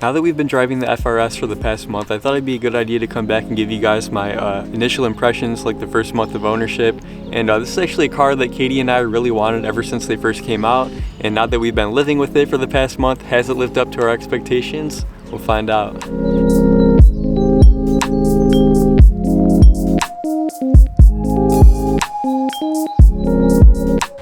Now that we've been driving the FR-S for the past month, I thought it'd be a good idea to come back and give you guys my initial impressions, like the first month of ownership. And this is actually a car that Katie and I really wanted ever since they first came out. And now that we've been living with it for the past month, has it lived up to our expectations? We'll find out.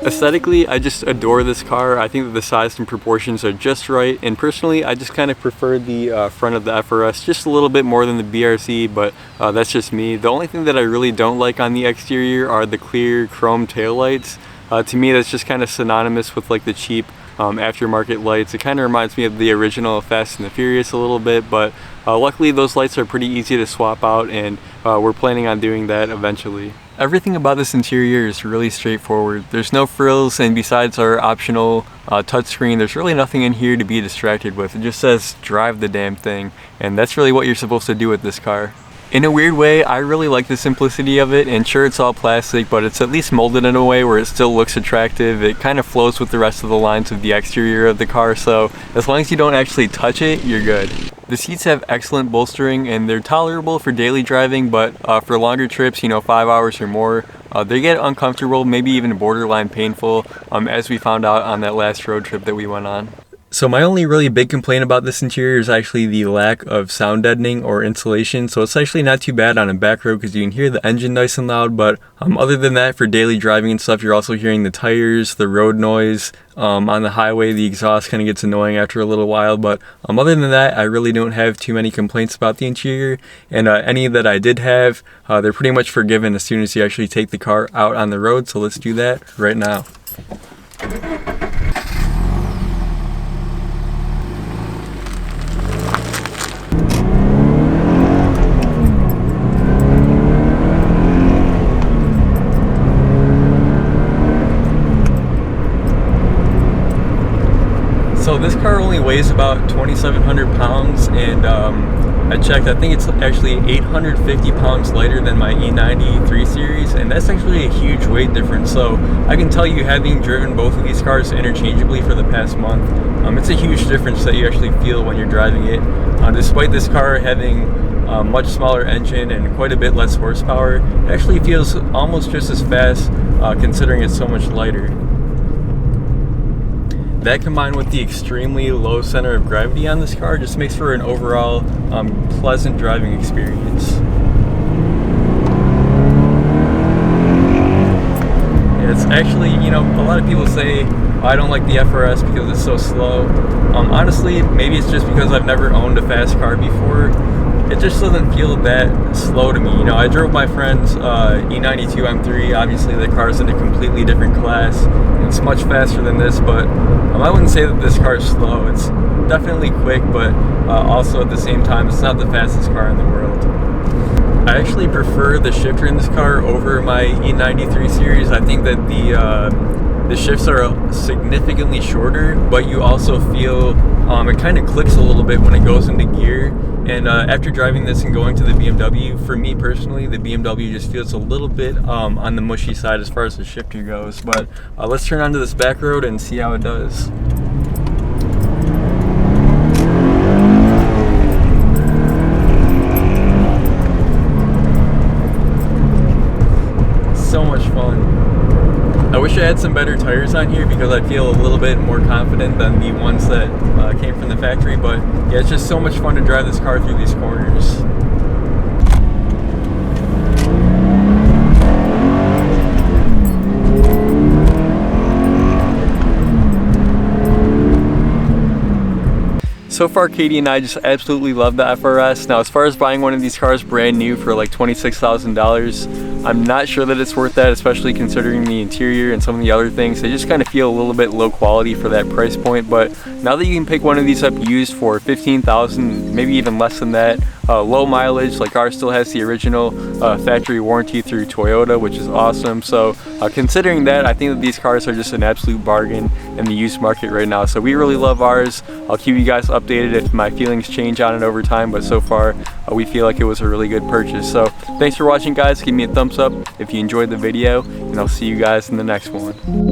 Aesthetically, I just adore this car. I think that the size and proportions are just right, and personally I just kind of prefer the front of the FR-S just a little bit more than the BRZ, but that's just me. The only thing that I really don't like on the exterior are the clear chrome taillights. To me, that's just kind of synonymous with like the cheap aftermarket lights. It kind of reminds me of the original Fast and the Furious a little bit, but luckily those lights are pretty easy to swap out, and we're planning on doing that eventually. Everything about this interior is really straightforward. There's no frills, and besides our optional touchscreen, there's really nothing in here to be distracted with. It just says drive the damn thing, and that's really what you're supposed to do with this car. In a weird way, I really like the simplicity of it, and sure, it's all plastic, but it's at least molded in a way where it still looks attractive. It kind of flows with the rest of the lines of the exterior of the car, so as long as you don't actually touch it, you're good. The seats have excellent bolstering, and they're tolerable for daily driving, but for longer trips, 5 hours or more, they get uncomfortable, maybe even borderline painful, as we found out on that last road trip that we went on. So my only really big complaint about this interior is actually the lack of sound deadening or insulation. So it's actually not too bad on a back road because you can hear the engine nice and loud, but other than that, for daily driving and stuff, you're also hearing the tires, the road noise. On the highway, the exhaust kind of gets annoying after a little while, but other than that, I really don't have too many complaints about the interior, and any that I did have, they're pretty much forgiven as soon as you actually take the car out on the road. So let's do that right now. So this car only weighs about 2,700 pounds, and I checked, I think it's actually 850 pounds lighter than my E90 3 Series, and that's actually a huge weight difference. So I can tell you, having driven both of these cars interchangeably for the past month, it's a huge difference that you actually feel when you're driving it. Despite this car having a much smaller engine and quite a bit less horsepower, it actually feels almost just as fast considering it's so much lighter. That combined with the extremely low center of gravity on this car just makes for an overall pleasant driving experience. It's actually, a lot of people say, I don't like the FR-S because it's so slow. Honestly, maybe it's just because I've never owned a fast car before. It just doesn't feel that slow to me. I drove my friend's E92 M3. Obviously, the car's in a completely different class. It's much faster than this, but I wouldn't say that this car is slow. It's definitely quick, but also at the same time, it's not the fastest car in the world. I actually prefer the shifter in this car over my E90 3 Series. I think that the shifts are significantly shorter, but you also feel it kind of clicks a little bit when it goes into gear. And after driving this and going to the BMW, for me personally, the BMW just feels a little bit on the mushy side as far as the shifter goes. But let's turn onto this back road and see how it does. So much fun. I wish I had some better tires on here because I feel a little bit more confident than the ones that came from the factory, but yeah, it's just so much fun to drive this car through these corners. So far, Katie and I just absolutely love the FR-S. Now, as far as buying one of these cars brand new for like $26,000, I'm not sure that it's worth that, especially considering the interior and some of the other things. They just kind of feel a little bit low quality for that price point. But now that you can pick one of these up used for $15,000, maybe even less than that, low mileage, like ours still has the original factory warranty through Toyota, which is awesome. So considering that, I think that these cars are just an absolute bargain in the used market right now. So we really love ours. I'll keep you guys updated if my feelings change on it over time, but so far we feel like it was a really good purchase. So thanks for watching, guys. Give me a thumbs up if you enjoyed the video, and I'll see you guys in the next one.